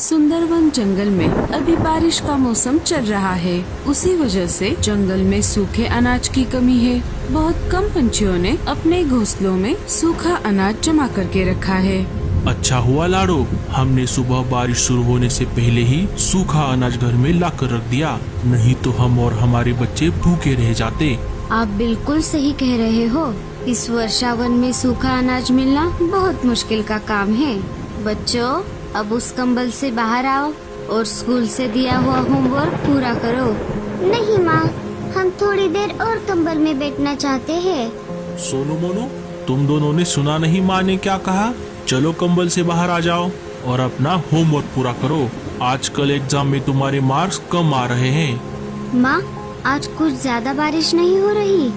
सुंदरवन जंगल में अभी बारिश का मौसम चल रहा है। उसी वजह से जंगल में सूखे अनाज की कमी है। बहुत कम पंछियों ने अपने घोंसलों में सूखा अनाज जमा करके रखा है। अच्छा हुआ लाडो, हमने सुबह बारिश शुरू होने से पहले ही सूखा अनाज घर में लाकर रख दिया, नहीं तो हम और हमारे बच्चे भूखे रह जाते। आप बिल्कुल सही कह रहे हो। इस वर्षावन में सूखा अनाज मिलना बहुत मुश्किल का काम है। बच्चों, अब उस कंबल से बाहर आओ और स्कूल से दिया हुआ होमवर्क पूरा करो। नहीं माँ, हम थोड़ी देर और कंबल में बैठना चाहते हैं। सोनू मोनू, तुम दोनों ने सुना नहीं माँ ने क्या कहा? चलो कंबल से बाहर आ जाओ और अपना होमवर्क पूरा करो। आजकल एग्जाम में तुम्हारे मार्क्स कम आ रहे हैं। माँ, आज कुछ ज्यादा बारिश नहीं हो रही?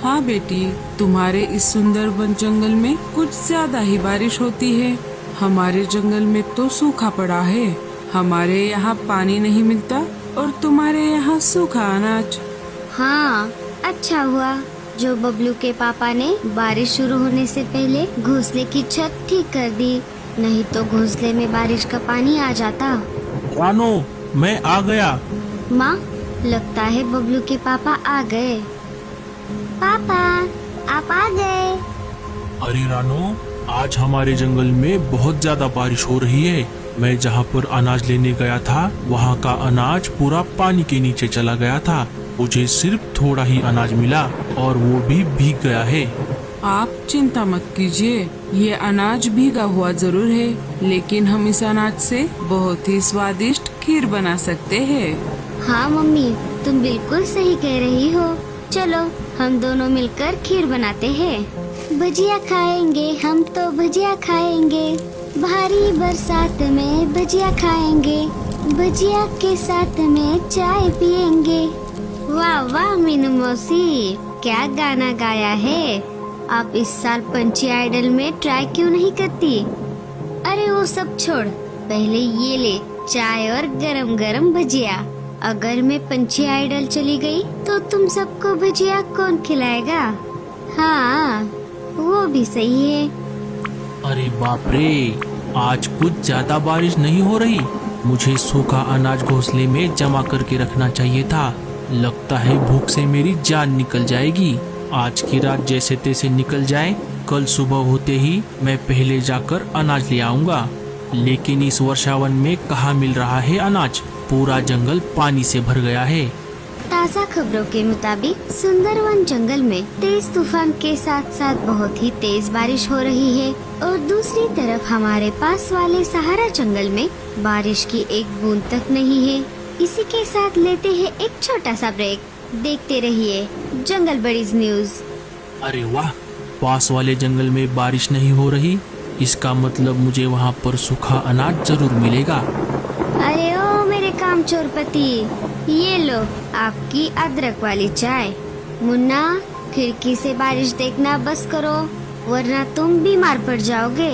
हाँ बेटी, तुम्हारे इस सुंदरवन जंगल में कुछ ज्यादा ही बारिश होती है। हमारे जंगल में तो सूखा पड़ा है। हमारे यहाँ पानी नहीं मिलता और तुम्हारे यहाँ सूखा अनाज। हाँ, अच्छा हुआ जो बबलू के पापा ने बारिश शुरू होने से पहले घोंसले की छत ठीक कर दी, नहीं तो घोंसले में बारिश का पानी आ जाता। रानो, मैं आ गया। माँ, लगता है बबलू के पापा आ गए। पापा, आप आ गए। अरे रानो, आज हमारे जंगल में बहुत ज्यादा बारिश हो रही है। मैं जहाँ पर अनाज लेने गया था, वहाँ का अनाज पूरा पानी के नीचे चला गया था। मुझे सिर्फ थोड़ा ही अनाज मिला और वो भी भीग गया है। आप चिंता मत कीजिए, ये अनाज भीगा हुआ जरूर है, लेकिन हम इस अनाज से बहुत ही स्वादिष्ट खीर बना सकते हैं। हाँ मम्मी, तुम बिल्कुल सही कह रही हो। चलो हम दोनों मिलकर खीर बनाते हैं। भजिया खाएंगे, हम तो भजिया खाएंगे। भारी बरसात में भजिया खाएंगे, भजिया के साथ में चाय पिएंगे। वाह वाह मीनू मौसी, क्या गाना गाया है। आप इस साल पंछी आइडल में ट्राई क्यों नहीं करती? अरे वो सब छोड़, पहले ये ले चाय और गरम गरम भजिया। अगर मैं पंछी आइडल चली गई तो तुम सबको भजिया कौन खिलाएगा? हाँ, वो भी सही है। अरे बाप रे, आज कुछ ज्यादा बारिश नहीं हो रही। मुझे सूखा अनाज घोंसले में जमा करके रखना चाहिए था। लगता है भूख से मेरी जान निकल जाएगी। आज की रात जैसे तैसे निकल जाए, कल सुबह होते ही मैं पहले जाकर अनाज ले आऊंगा। लेकिन इस वर्षावन में कहाँ मिल रहा है अनाज? पूरा जंगल पानी से भर गया है। ताज़ा खबरों के मुताबिक सुंदरवन जंगल में तेज तूफान के साथ साथ बहुत ही तेज बारिश हो रही है और दूसरी तरफ हमारे पास वाले सहारा जंगल में बारिश की एक बूंद तक नहीं है। इसी के साथ लेते हैं एक छोटा सा ब्रेक। देखते रहिए जंगल बडीज न्यूज। अरे वाह, पास वाले जंगल में बारिश नहीं हो रही, इसका मतलब मुझे वहाँ पर सूखा अनाज जरूर मिलेगा। अरे ओ मेरे कामचोर पति, ये लो आपकी अदरक वाली चाय। मुन्ना, खिड़की से बारिश देखना बस करो, वरना तुम बीमार पड़ जाओगे।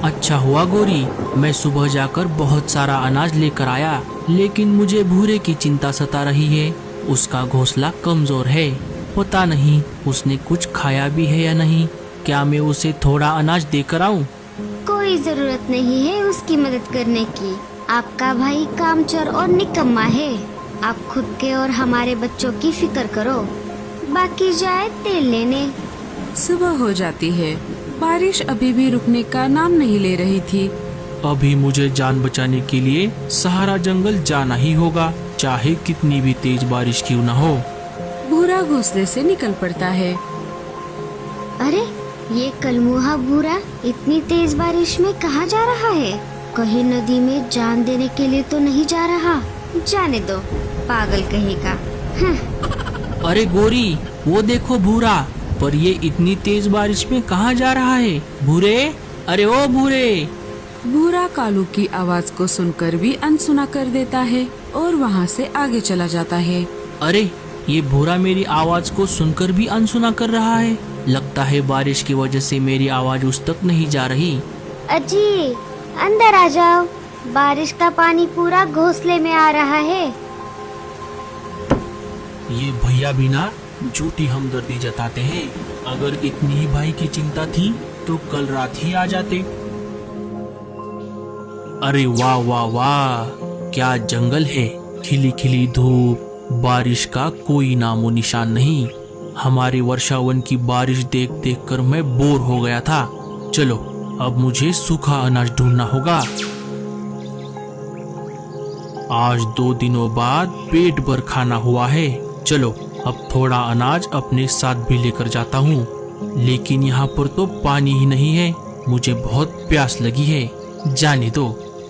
अच्छा हुआ गोरी, मैं सुबह जाकर बहुत सारा अनाज लेकर आया, लेकिन मुझे भूरे की चिंता सता रही है। उसका घोंसला कमजोर है, पता नहीं उसने कुछ खाया भी है या नहीं। क्या मैं उसे थोड़ा अनाज देकर आऊं? कोई जरूरत नहीं है उसकी मदद करने की। आपका भाई कामचोर और निकम्मा है। आप खुद के और हमारे बच्चों की फिक्र करो, बाकी जाए तेल लेने। सुबह हो जाती है। बारिश अभी भी रुकने का नाम नहीं ले रही थी। अभी मुझे जान बचाने के लिए सहारा जंगल जाना ही होगा, चाहे कितनी भी तेज बारिश क्यों न हो। भूरा घोंसले से निकल पड़ता है। अरे ये कलमुहा भूरा इतनी तेज बारिश में कहाँ जा रहा है? कहीं नदी में जान देने के लिए तो नहीं जा रहा? जाने दो, पागल कहेगा। अरे गोरी, वो देखो भूरा, पर ये इतनी तेज बारिश में कहाँ जा रहा है? भूरे, अरे ओ भूरे। भूरा कालू की आवाज को सुनकर भी अनसुना कर देता है और वहाँ से आगे चला जाता है। अरे ये भूरा मेरी आवाज को सुनकर भी अनसुना कर रहा है। लगता है बारिश की वजह से मेरी आवाज उस तक नहीं जा रही। अजी, अंदर आ जाओ, बारिश का पानी पूरा घोंसले में आ रहा है। ये भैया भी ना झूठी हमदर्दी जताते हैं। अगर इतनी ही भाई की चिंता थी तो कल रात ही आ जाते। अरे वाह वाह वाह, क्या जंगल है। खिली खिली धूप, बारिश का कोई नामो निशान नहीं। हमारे वर्षावन की बारिश देख देख कर मैं बोर हो गया था। चलो अब मुझे सूखा अनाज ढूंढना होगा। आज 2 दिनों बाद पेट भर खाना हुआ है। चलो अब थोड़ा अनाज अपने साथ भी लेकर जाता हूँ। लेकिन यहाँ पर तो पानी ही नहीं है। मुझे बहुत प्यास लगी है। जाने दो,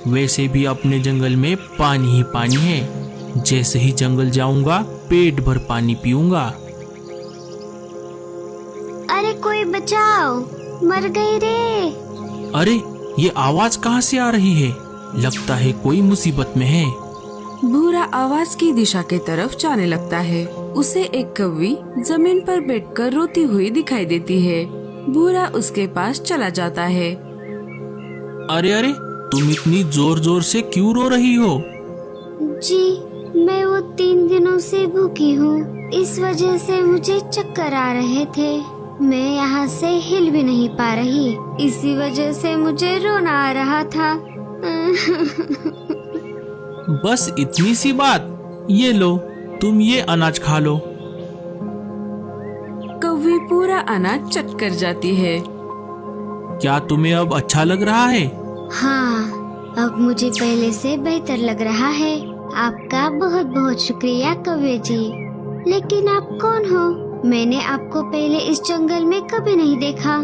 वैसे भी अपने जंगल में पानी ही पानी है। जैसे ही जंगल जाऊंगा पेट भर पानी पीऊंगा। अरे कोई बचाओ, मर गई रे। अरे ये आवाज कहाँ से आ रही है? लगता है कोई मुसीबत में है। भूरा आवाज की दिशा के तरफ जाने लगता है। उसे एक कौवी जमीन पर बैठकर रोती हुई दिखाई देती है। भूरा उसके पास चला जाता है। अरे अरे, तुम इतनी जोर जोर से क्यों रो रही हो? जी, मैं वो 3 दिनों से भूखी हूँ। इस वजह से मुझे चक्कर आ रहे थे। मैं यहाँ से हिल भी नहीं पा रही। इसी वजह से मुझे रोना आ रहा था। बस इतनी सी बात। ये लो, तुम ये अनाज खा लो। कौवी पूरा अनाज चट कर जाती है। क्या तुम्हें अब अच्छा लग रहा है? हाँ, अब मुझे पहले से बेहतर लग रहा है। आपका बहुत बहुत शुक्रिया कौवे जी। लेकिन आप कौन हो? मैंने आपको पहले इस जंगल में कभी नहीं देखा।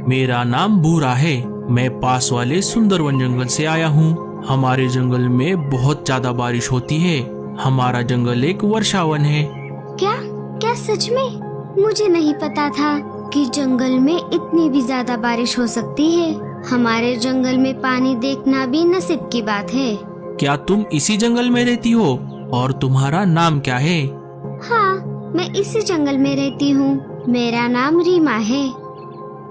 मेरा नाम भूरा है। मैं पास वाले सुंदरवन जंगल से आया हूँ। हमारे जंगल में बहुत ज्यादा बारिश होती है। हमारा जंगल एक वर्षावन है। क्या क्या सच में? मुझे नहीं पता था कि जंगल में इतनी भी ज्यादा बारिश हो सकती है। हमारे जंगल में पानी देखना भी नसीब की बात है। क्या तुम इसी जंगल में रहती हो? और तुम्हारा नाम क्या है? हाँ, मैं इसी जंगल में रहती हूँ। मेरा नाम रीमा है।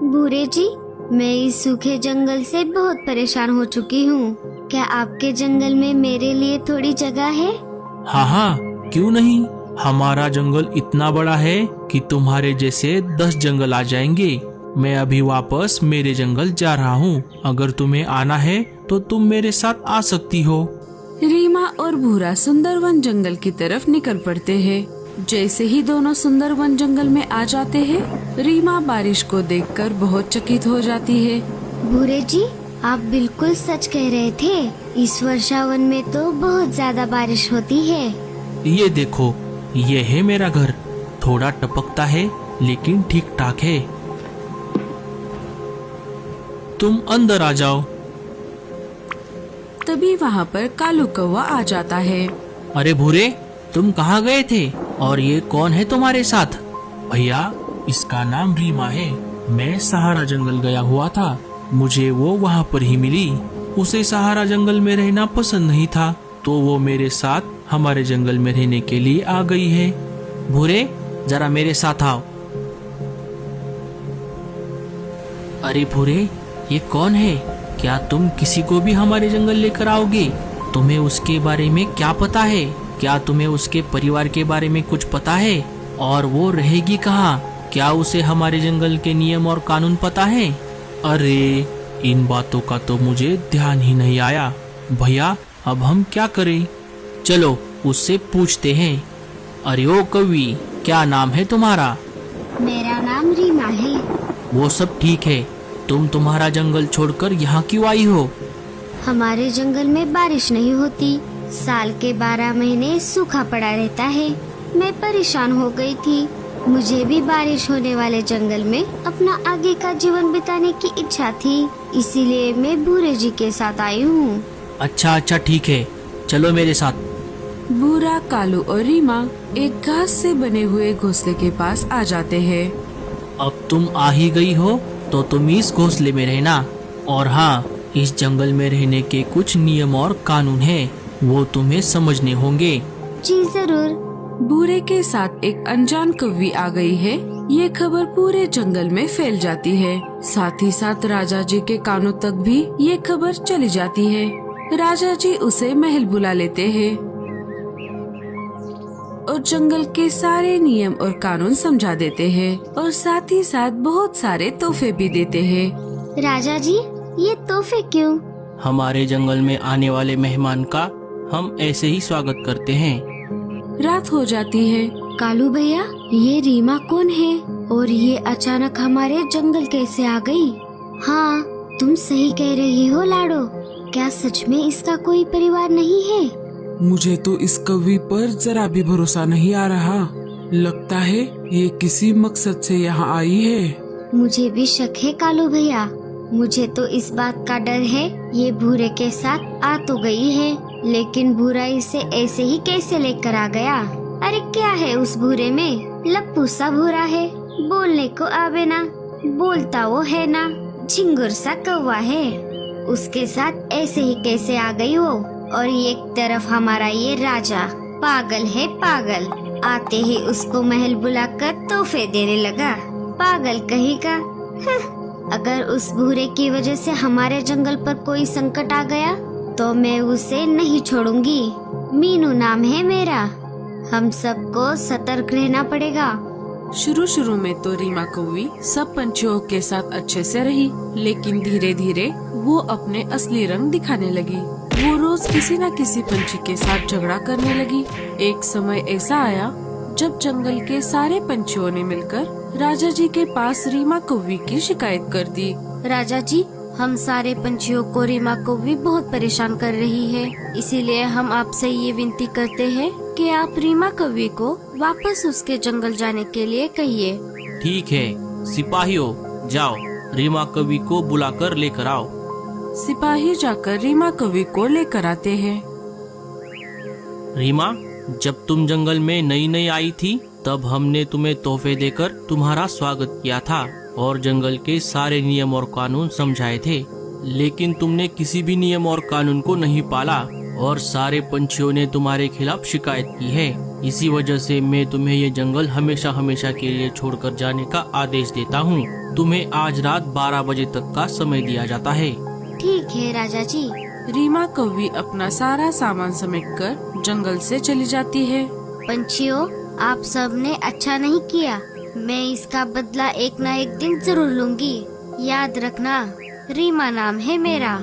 भूरे जी, मैं इस सूखे जंगल से बहुत परेशान हो चुकी हूँ। क्या आपके जंगल में मेरे लिए थोड़ी जगह है? हाँ हाँ, क्यों नहीं। हमारा जंगल इतना बड़ा है कि तुम्हारे जैसे 10 जंगल आ जाएंगे। मैं अभी वापस मेरे जंगल जा रहा हूँ। अगर तुम्हें आना है तो तुम मेरे साथ आ सकती हो। रीमा और भूरा सुंदरवन जंगल की तरफ निकल पड़ते हैं। जैसे ही दोनों सुंदरवन जंगल में आ जाते हैं, रीमा बारिश को देखकर बहुत चकित हो जाती है। भूरे जी, आप बिल्कुल सच कह रहे थे। इस वर्षावन में तो बहुत ज्यादा बारिश होती है। ये देखो, ये है मेरा घर। थोड़ा टपकता है लेकिन ठीक ठाक है। तुम अंदर आ जाओ। तभी वहाँ पर कालू कौवा आ जाता है। अरे भूरे, तुम कहाँ गए थे? और ये कौन है तुम्हारे साथ? भैया, इसका नाम रीमा है। मैं सहारा जंगल गया हुआ था। मुझे वो वहाँ पर ही मिली। उसे सहारा जंगल में रहना पसंद नहीं था, तो वो मेरे साथ हमारे जंगल में रहने के लिए आ गई है। भूरे, जरा मेरे साथ आओ। अरे भूरे, ये कौन है? क्या तुम किसी को भी हमारे जंगल लेकर आओगे? तुम्हें उसके बारे में क्या पता है? क्या तुम्हें उसके परिवार के बारे में कुछ पता है? और वो रहेगी कहाँ? क्या उसे हमारे जंगल के नियम और कानून पता है? अरे, इन बातों का तो मुझे ध्यान ही नहीं आया। भैया, अब हम क्या करें? चलो उससे पूछते हैं। अरे ओ कौवी, क्या नाम है तुम्हारा? मेरा नाम रीमा है। वो सब ठीक है, तुम्हारा जंगल छोड़कर यहाँ क्यों आई हो? हमारे जंगल में बारिश नहीं होती। साल के 12 महीने सूखा पड़ा रहता है। मैं परेशान हो गई थी। मुझे भी बारिश होने वाले जंगल में अपना आगे का जीवन बिताने की इच्छा थी। इसीलिए मैं भूरे जी के साथ आई हूँ। अच्छा ठीक है, चलो मेरे साथ। भूरा, कालू और रीमा एक घास से बने हुए घोंसले के पास आ जाते हैं। अब तुम आ ही गई हो तो तुम इस घोंसले में रहना। और हाँ, इस जंगल में रहने के कुछ नियम और कानून हैं, वो तुम्हें समझने होंगे। जी जरूर। भूरे के साथ एक अनजान कौवी आ गई है। ये खबर पूरे जंगल में फैल जाती है। साथ ही साथ राजा जी के कानों तक भी ये खबर चली जाती है। राजा जी उसे महल बुला लेते हैं और जंगल के सारे नियम और कानून समझा देते हैं और साथ ही साथ बहुत सारे तोहफे भी देते हैं। राजा जी, ये तोहफे क्यों? हमारे जंगल में आने वाले मेहमान का हम ऐसे ही स्वागत करते हैं। रात हो जाती है। कालू भैया, ये रीमा कौन है और ये अचानक हमारे जंगल कैसे आ गई? हाँ, तुम सही कह रही हो लाडो। क्या सच में इसका कोई परिवार नहीं है? मुझे तो इस कौवी पर जरा भी भरोसा नहीं आ रहा। लगता है ये किसी मकसद से यहाँ आई है। मुझे भी शक है कालू भैया। मुझे तो इस बात का डर है ये भूरे के साथ आ तो गई है, लेकिन भूरा इसे ऐसे ही कैसे लेकर आ गया? अरे क्या है उस भूरे में? लप्पू सा भूरा है, बोलने को आवे ना, बोलता वो है ना, झिंगुर सा कौवा है। उसके साथ ऐसे ही कैसे आ गई वो? और एक तरफ हमारा ये राजा पागल है पागल, आते ही उसको महल बुलाकर तोहफे देने लगा। पागल कहीं का। अगर उस भूरे की वजह से हमारे जंगल पर कोई संकट आ गया तो मैं उसे नहीं छोड़ूंगी। मीनू नाम है मेरा। हम सबको सतर्क रहना पड़ेगा। शुरू में तो रीमा कौवी सब पंछियों के साथ अच्छे से रही, लेकिन धीरे धीरे वो अपने असली रंग दिखाने लगी। वो रोज किसी न किसी पंछी के साथ झगड़ा करने लगी। एक समय ऐसा आया जब जंगल के सारे पंछियों ने मिलकर राजा जी के पास रीमा कौवी की शिकायत कर दी। राजा जी, हम सारे पंछियों को रीमा कौवी बहुत परेशान कर रही है, इसीलिए हम आपसे ये विनती करते हैं कि आप रीमा कौवी को वापस उसके जंगल जाने के लिए कहिए। ठीक है सिपाहियों, जाओ रीमा कवि को बुलाकर लेकर आओ। सिपाही जाकर रीमा कौवी को लेकर आते हैं। रीमा, जब तुम जंगल में नई नई आई थी तब हमने तुम्हें तोहफे देकर तुम्हारा स्वागत किया था और जंगल के सारे नियम और कानून समझाए थे, लेकिन तुमने किसी भी नियम और कानून को नहीं पाला और सारे पंछियों ने तुम्हारे खिलाफ शिकायत की है। इसी वजह से मैं तुम्हें ये जंगल हमेशा हमेशा के लिए छोड़कर जाने का आदेश देता हूँ। तुम्हें आज रात 12 बजे तक का समय दिया जाता है। ठीक है राजा जी। रीमा कौवी अपना सारा सामान समेटकर जंगल से चली जाती है। पंछियों, आप सब ने अच्छा नहीं किया। मैं इसका बदला एक न एक दिन जरूर लूंगी। याद रखना, रीमा नाम है मेरा।